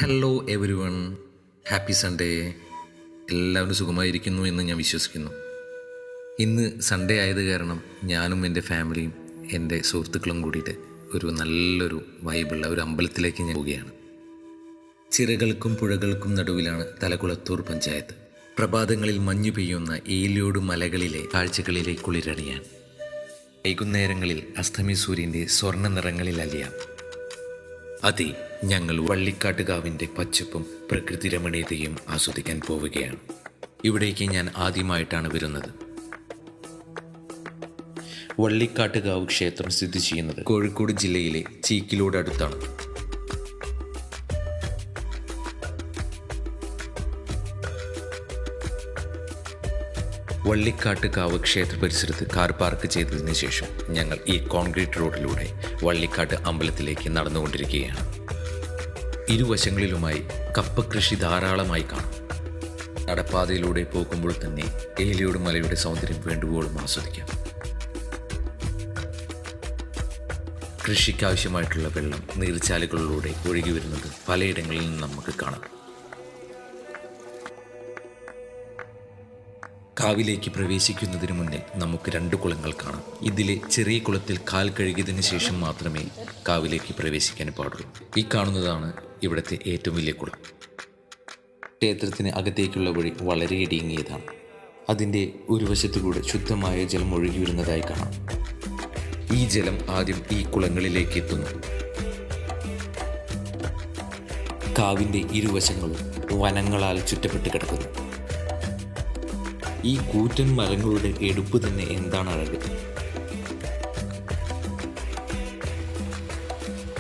Hello every one, happy Sunday. എല്ലാവരും സുഖമായിരിക്കുന്നു എന്ന് ഞാൻ വിശ്വസിക്കുന്നു. ഇന്ന് സൺഡേ ആയത് കാരണം ഞാനും എൻ്റെ ഫാമിലിയും എൻ്റെ സുഹൃത്തുക്കളും കൂടിയിട്ട് നല്ലൊരു വൈബുള്ള ഒരു അമ്പലത്തിലേക്ക് ഞാൻ പോവുകയാണ്. ചിറകൾക്കും പുഴകൾക്കും നടുവിലാണ് തലകുളത്തൂർ പഞ്ചായത്ത്. പ്രഭാതങ്ങളിൽ മഞ്ഞു പെയ്യുന്ന ഏലിയോട് മലകളിലെ കാഴ്ചകളിലെ കുളിരണിയാൻ, വൈകുന്നേരങ്ങളിൽ അസ്തമി സൂര്യൻ്റെ സ്വർണ്ണ നിറങ്ങളിൽ അലിയാം. അതെ, ഞങ്ങൾ വള്ളിക്കാട്ടുകാവിൻ്റെ പച്ചപ്പും പ്രകൃതി രമണീയതയും ആസ്വദിക്കാൻ പോവുകയാണ്. ഇവിടേക്ക് ഞാൻ ആദ്യമായിട്ടാണ് വരുന്നത്. വള്ളിക്കാട്ടുകാവ് ക്ഷേത്രം സ്ഥിതി ചെയ്യുന്നത് കോഴിക്കോട് ജില്ലയിലെ ചീക്കിലോട് അടുത്താണ്. വള്ളിക്കാട്ടുകാവ് ക്ഷേത്ര പരിസരത്ത് കാർ പാർക്ക് ചെയ്തതിന് ശേഷം ഞങ്ങൾ ഈ കോൺക്രീറ്റ് റോഡിലൂടെ വള്ളിക്കാട്ട് അമ്പലത്തിലേക്ക് നടന്നുകൊണ്ടിരിക്കുകയാണ്. ഇരുവശങ്ങളിലുമായി കപ്പ കൃഷി ധാരാളമായി കാണാം. നടപ്പാതയിലൂടെ പോകുമ്പോൾ തന്നെ ഏലിയോട് മലയുടെ സൗന്ദര്യം വേണ്ടുവോളം ആസ്വദിക്കാം. കൃഷിക്കാവശ്യമായിട്ടുള്ള വെള്ളം നീർച്ചാലുകളിലൂടെ ഒഴുകി വരുന്നത് പലയിടങ്ങളിൽ നിന്ന് നമുക്ക് കാണാം. കാവിലേക്ക് പ്രവേശിക്കുന്നതിന് മുന്നിൽ നമുക്ക് 2 കുളങ്ങൾ കാണാം. ഇതിലെ ചെറിയ കുളത്തിൽ കാൽ കഴുകിയതിന് ശേഷം മാത്രമേ കാവിലേക്ക് പ്രവേശിക്കാൻ പാടുള്ളൂ. ഈ കാണുന്നതാണ് ഇവിടുത്തെ ഏറ്റവും വലിയ കുളം. ക്ഷേത്രത്തിന് അകത്തേക്കുള്ള വഴി വളരെ ഇടുങ്ങിയതാണ്. അതിൻ്റെ ഒരു വശത്തുകൂടെ ശുദ്ധമായ ജലം ഒഴുകി വരുന്നതായി കാണാം. ഈ ജലം ആദ്യം ഈ കുളങ്ങളിലേക്ക് എത്തുന്നു. കാവിൻ്റെ ഇരുവശങ്ങളും വനങ്ങളാൽ ചുറ്റപ്പെട്ട് കിടക്കുന്നു. ഈ കൂറ്റൻ മരങ്ങളുടെ എടുപ്പ് തന്നെ എന്താണ് അഴക്!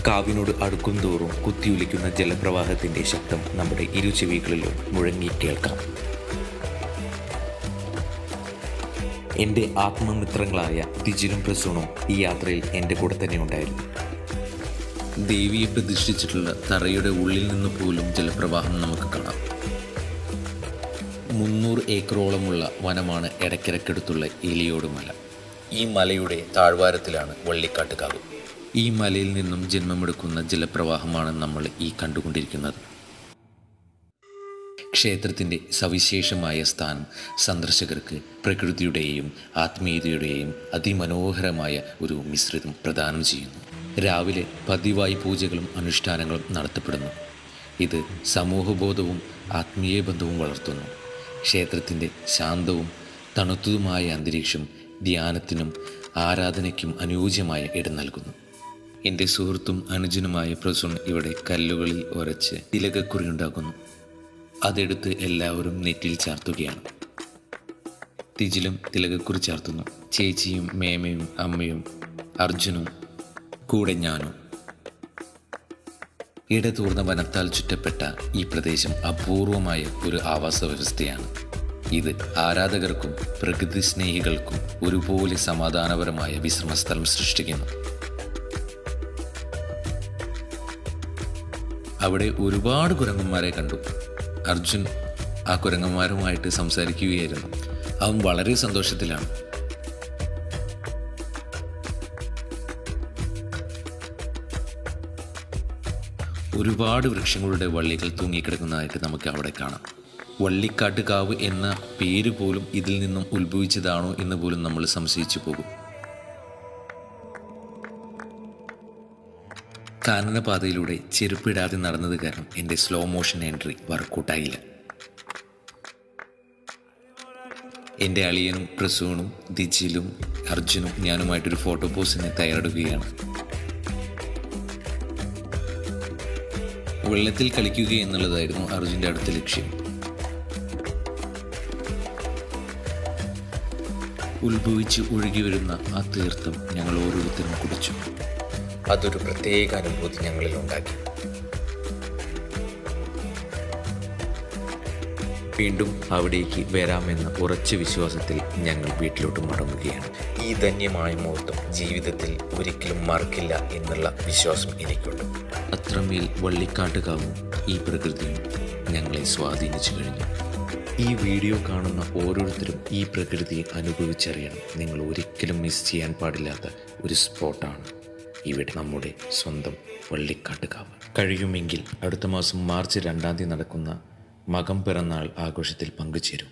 കാവിനോട് അടുക്കും തോറും കുത്തിയൊലിക്കുന്ന ജലപ്രവാഹത്തിൻ്റെ ശബ്ദം നമ്മുടെ ഇരുചെവികളിലും മുഴങ്ങി കേൾക്കാം. എൻ്റെ ആത്മമിത്രങ്ങളായ തിജിലും പ്രസൂണും ഈ യാത്രയിൽ എൻ്റെ കൂടെ തന്നെ ഉണ്ടായിരുന്നു. ദേവിയെ പ്രതിഷ്ഠിച്ചിട്ടുള്ള തറയുടെ ഉള്ളിൽ നിന്ന് പോലും ജലപ്രവാഹം നമുക്ക് കാണാം. 300 ഏക്കറോളമുള്ള വനമാണ് എടക്കരക്കടുത്തുള്ള ഏലിയോട് മല. ഈ മലയുടെ താഴ്വാരത്തിലാണ് വള്ളിക്കാട്ടുകാവ്. ഈ മലയിൽ നിന്നും ജന്മമെടുക്കുന്ന ജലപ്രവാഹമാണ് നമ്മൾ ഈ കണ്ടുകൊണ്ടിരിക്കുന്നത്. ക്ഷേത്രത്തിൻ്റെ സവിശേഷമായ സ്ഥാനം സന്ദർശകർക്ക് പ്രകൃതിയുടെയും ആത്മീയതയുടെയും അതിമനോഹരമായ ഒരു മിശ്രിതം പ്രദാനം ചെയ്യുന്നു. രാവിലെ പതിവായി പൂജകളും അനുഷ്ഠാനങ്ങളും നടത്തപ്പെടുന്നു. ഇത് സമൂഹബോധവും ആത്മീയ ബന്ധവും വളർത്തുന്നു. ക്ഷേത്രത്തിൻ്റെ ശാന്തവും തണുത്തതുമായ അന്തരീക്ഷം ധ്യാനത്തിനും ആരാധനയ്ക്കും അനുയോജ്യമായ ഇടം നൽകുന്നു. എൻ്റെ സുഹൃത്തും അനുജനുമായ പ്രസൂൺ ഇവിടെ കല്ലുകളിൽ ഉരച്ച് തിലകക്കുറി ഉണ്ടാക്കുന്നു. അതെടുത്ത് എല്ലാവരും നെറ്റിൽ ചാർത്തുകയാണ്. തിജിലും തിലകക്കുറി ചാർത്തുന്നു. ചേച്ചിയും മേമയും അമ്മയും അർജുനും കൂടെ ഞാനും. ഇടതൂർന്ന വനത്താൽ ചുറ്റപ്പെട്ട ഈ പ്രദേശം അപൂർവമായ ഒരു ആവാസ വ്യവസ്ഥയാണ്. ഇത് ആരാധകർക്കും പ്രകൃതി സ്നേഹികൾക്കും ഒരുപോലെ സമാധാനപരമായ വിശ്രമസ്ഥലം സൃഷ്ടിക്കുന്നു. അവിടെ ഒരുപാട് കുരങ്ങന്മാരെ കണ്ടു. അർജുൻ ആ കുരങ്ങന്മാരുമായിട്ട് സംസാരിക്കുകയായിരുന്നു. അവൻ വളരെ സന്തോഷത്തിലാണ്. ഒരുപാട് വൃക്ഷങ്ങളുടെ വള്ളികൾ തൂങ്ങിക്കിടക്കുന്നതായിട്ട് നമുക്ക് അവിടെ കാണാം. വള്ളിക്കാട്ടുകാവ് എന്ന പേര് പോലും ഇതിൽ നിന്നും ഉത്ഭവിച്ചതാണോ എന്ന് പോലും നമ്മൾ സംശയിച്ചു പോകും. കാനനപാതയിലൂടെ ചെരുപ്പിടാതെ നടന്നത് കാരണം എൻ്റെ സ്ലോ മോഷൻ എൻട്രി വർക്കൗട്ടായില്ല. എൻ്റെ അളിയനും പ്രസൂണും ദിജിലും അർജുനും ഞാനുമായിട്ടൊരു ഫോട്ടോ പോസിന് തയ്യാറെടുക്കുകയാണ്. വെള്ളത്തിൽ കളിക്കുക എന്നുള്ളതായിരുന്നു അർജുൻ്റെ അടുത്ത ലക്ഷ്യം. ഉത്ഭവിച്ച് ഒഴുകി വരുന്ന ആ തീർത്ഥം ഞങ്ങൾ ഓരോരുത്തരും കുടിച്ചു. അതൊരു പ്രത്യേക അനുഭൂതി ഞങ്ങളിൽ ഉണ്ടാക്കി. വീണ്ടും അവിടേക്ക് വരാമെന്ന ഉറച്ച വിശ്വാസത്തിൽ ഞങ്ങൾ വീട്ടിലോട്ട് മടങ്ങുകയാണ്. ഈ ധന്യമായ മുഹൂർത്തം ജീവിതത്തിൽ ഒരിക്കലും മറക്കില്ല എന്നുള്ള വിശ്വാസം എനിക്കുണ്ട്. അത്രമേൽ വള്ളിക്കാട്ടുകാവും ഈ പ്രകൃതിയും ഞങ്ങളെ സ്വാധീനിച്ചു കഴിഞ്ഞു. ഈ വീഡിയോ കാണുന്ന ഓരോരുത്തരും ഈ പ്രകൃതിയെ അനുഭവിച്ചറിയണം. നിങ്ങൾ ഒരിക്കലും മിസ് ചെയ്യാൻ പാടില്ലാത്ത ഒരു സ്പോട്ടാണ് ഇവിടെ നമ്മുടെ സ്വന്തം വള്ളിക്കാട്ടുകാവ്. കഴിയുമെങ്കിൽ അടുത്ത മാസം മാർച്ച് 2 നടക്കുന്ന മകം പിറന്നാൾ ആഘോഷത്തിൽ പങ്കുചേരും.